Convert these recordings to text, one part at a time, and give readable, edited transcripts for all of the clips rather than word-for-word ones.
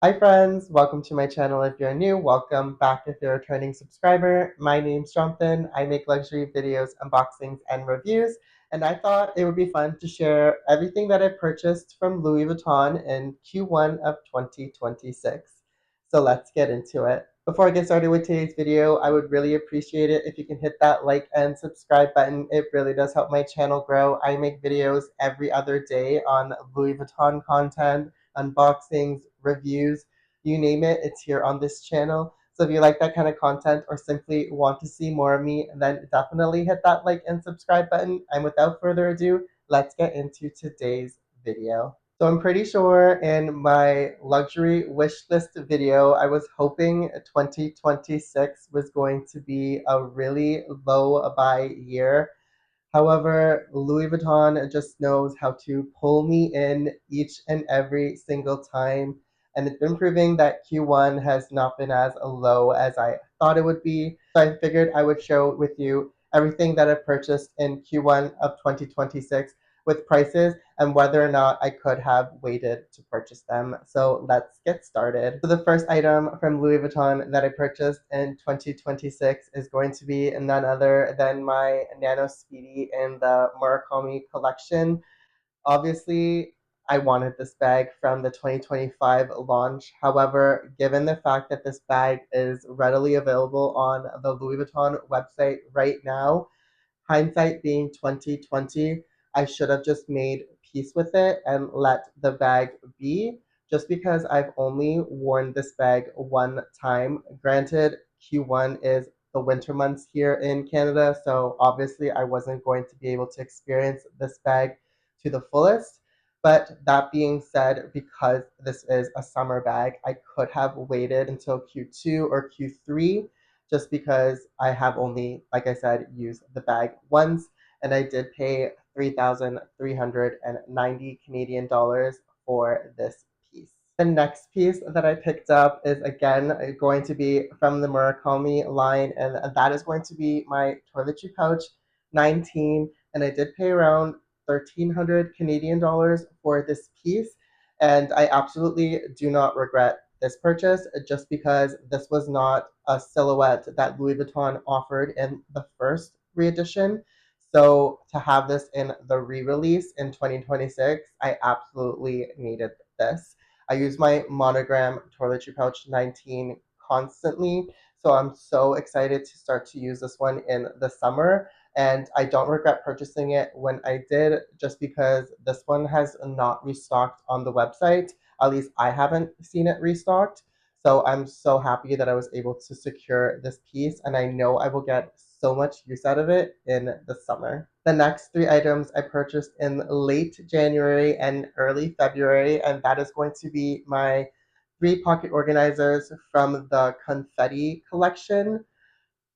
Hi friends, welcome to my channel if you're new, welcome back if you're a returning subscriber. My name's Jonathan, I make luxury videos, unboxings, and reviews, and I thought it would be fun to share everything that I purchased from Louis Vuitton in Q1 of 2026. So let's get into it. Before I get started with today's video, I would really appreciate it if you can hit that like and subscribe button. It really does help my channel grow. I make videos every other day on Louis Vuitton content, unboxings, reviews, you name it, it's here on this channel. So if you like that kind of content or simply want to see more of me, then definitely hit that like and subscribe button. And without further ado, let's get into today's video. So I'm pretty sure in my luxury wish list video, I was hoping 2026 was going to be a really low buy year. However, Louis Vuitton just knows how to pull me in each and every single time. And it's been proving that Q1 has not been as low as I thought it would be. So I figured I would share with you everything that I've purchased in Q1 of 2026 with prices and whether or not I could have waited to purchase them. So let's get started. So the first item from Louis Vuitton that I purchased in 2026 is going to be none other than my Nano Speedy in the Murakami collection. Obviously, I wanted this bag from the 2025 launch. However, given the fact that this bag is readily available on the Louis Vuitton website right now, hindsight being 2020, I should have just made peace with it and let the bag be, just because I've only worn this bag one time. Granted, Q1 is the winter months here in Canada, so obviously I wasn't going to be able to experience this bag to the fullest. But that being said, because this is a summer bag, I could have waited until Q2 or Q3 just because I have only, like I said, used the bag once, and I did pay 3,390 Canadian dollars for this piece. The next piece that I picked up is again going to be from the Murakami line, and that is going to be my toiletry pouch 19, and I did pay around 1,300 Canadian dollars for this piece, and I absolutely do not regret this purchase just because this was not a silhouette that Louis Vuitton offered in the first re-edition. So to have this in the re-release in 2026, I absolutely needed this. I use my Monogram Toiletry Pouch 19 constantly, so I'm so excited to start to use this one in the summer. And I don't regret purchasing it when I did, just because this one has not restocked on the website. At least I haven't seen it restocked. So I'm so happy that I was able to secure this piece, and I know I will get so much use out of it in the summer. The next three items I purchased in late January and early February, and that is going to be my three pocket organizers from the Confetti collection.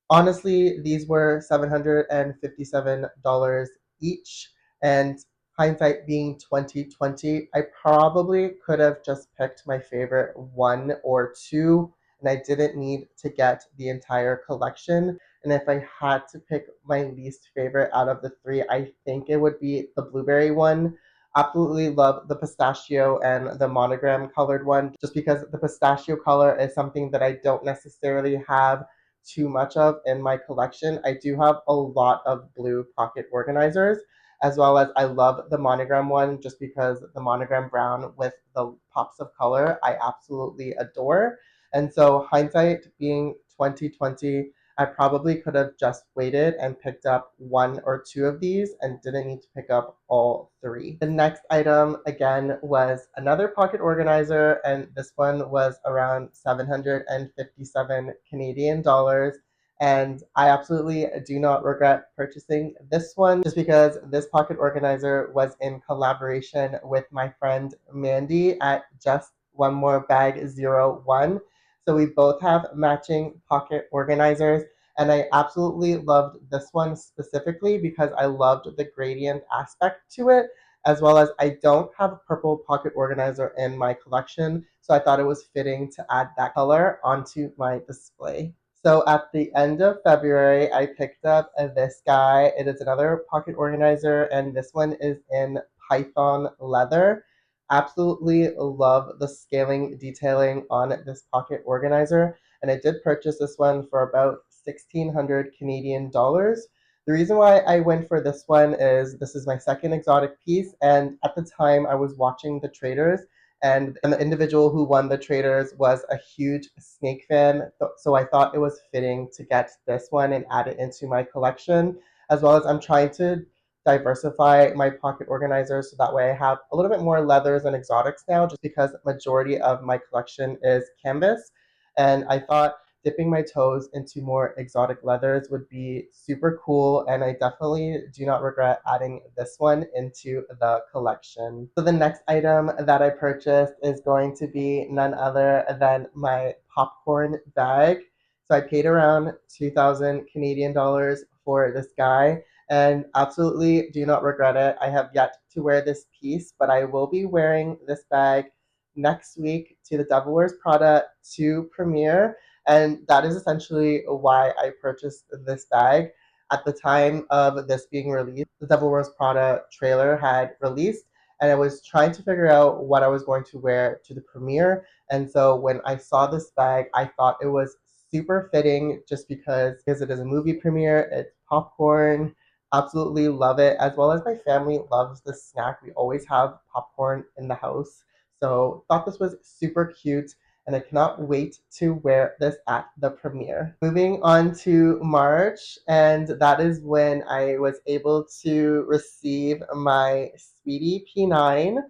Honestly, these were $757 each, and hindsight being 2020, I probably could have just picked my favorite one or two, and I didn't need to get the entire collection. And if I had to pick my least favorite out of the three, I think it would be the blueberry one. Absolutely love the pistachio and the monogram colored one, just because the pistachio color is something that I don't necessarily have too much of in my collection. I do have a lot of blue pocket organizers, as well as I love the monogram one just because the monogram brown with the pops of color I absolutely adore. And so hindsight being 2020, I probably could have just waited and picked up one or two of these and didn't need to pick up all three. The next item again was another pocket organizer, and this one was around 757 Canadian dollars. And I absolutely do not regret purchasing this one just because this pocket organizer was in collaboration with my friend Mandy at Just One More Bag 01. So we both have matching pocket organizers, and I absolutely loved this one specifically because I loved the gradient aspect to it, as well as I don't have a purple pocket organizer in my collection, so I thought it was fitting to add that color onto my display. So at the end of February, I picked up this guy. It is another pocket organizer, and this one is in Python leather. absolutely love the scaling detailing on this pocket organizer, and I did purchase this one for about 1,600 Canadian dollars. The reason why I went for this one is this is my second exotic piece, and at the time I was watching the traders, and the individual who won the traders was a huge snake fan. So I thought it was fitting to get this one and add it into my collection, as well as I'm trying to diversify my pocket organizers so that way I have a little bit more leathers and exotics now, just because majority of my collection is canvas. And I thought dipping my toes into more exotic leathers would be super cool, and I definitely do not regret adding this one into the collection. So the next item that I purchased is going to be none other than my popcorn bag. So I paid around 2,000 Canadian dollars for this guy, and absolutely do not regret it. I have yet to wear this piece, but I will be wearing this bag next week to the Devil Wears Prada 2 premiere, and that is essentially why I purchased this bag. At the time of this being released, the Devil Wears Prada trailer had released, and I was trying to figure out what I was going to wear to the premiere. And so when I saw this bag, I thought it was super fitting just because it is a movie premiere, it's popcorn. Absolutely love it, as well as my family loves this snack. We always have popcorn in the house. So thought this was super cute, and I cannot wait to wear this at the premiere. Moving on to March, and that is when I was able to receive my Sweetie P9,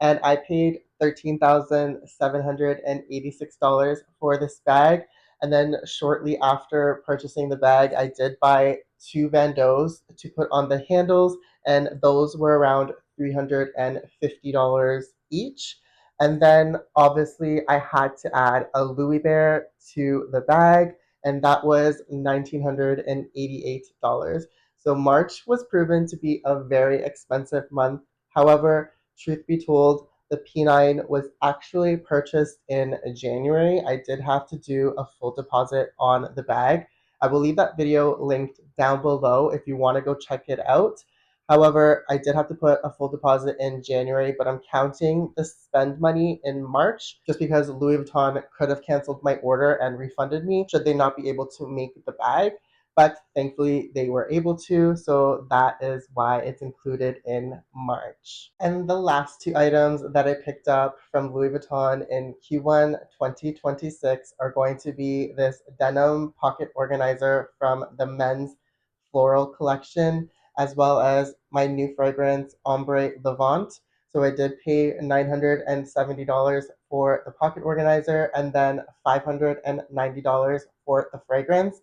and I paid $13,786 for this bag. And then shortly after purchasing the bag, I did buy two bandeaus to put on the handles, and those were around $350 each. And then obviously I had to add a Louis Bear to the bag, and that was $1,988. So March was proven to be a very expensive month. However, truth be told, the P9 was actually purchased in January. I did have to do a full deposit on the bag. I will leave that video linked down below if you want to go check it out. However, I did have to put a full deposit in January, but I'm counting the spend money in March just because Louis Vuitton could have canceled my order and refunded me should they not be able to make the bag. But thankfully, they were able to, so that is why it's included in March. And the last two items that I picked up from Louis Vuitton in Q1 2026 are going to be this denim pocket organizer from the men's floral collection, as well as my new fragrance, Ombre Levant. So I did pay $970 for the pocket organizer and then $590 for the fragrance.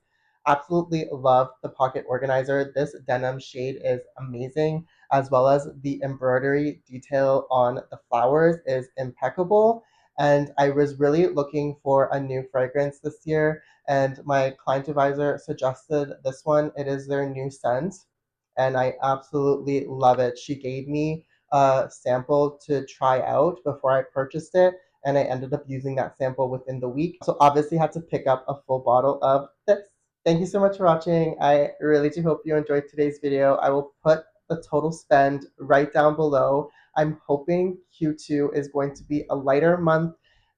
Absolutely love the pocket organizer. This denim shade is amazing, as well as the embroidery detail on the flowers is impeccable. And I was really looking for a new fragrance this year, and my client advisor suggested this one. It is their new scent, and I absolutely love it. She gave me a sample to try out before I purchased it, and I ended up using that sample within the week. So obviously had to pick up a full bottle of this. Thank you so much for watching. I really do hope you enjoyed today's video. I will put the total spend right down below. I'm hoping Q2 is going to be a lighter month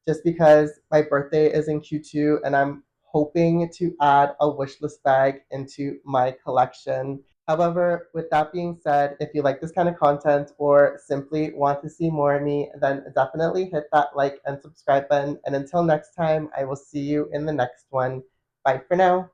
just because my birthday is in Q2, and I'm hoping to add a wishlist bag into my collection. However, with that being said, if you like this kind of content or simply want to see more of me, then definitely hit that like and subscribe button. And until next time, I will see you in the next one. Bye for now.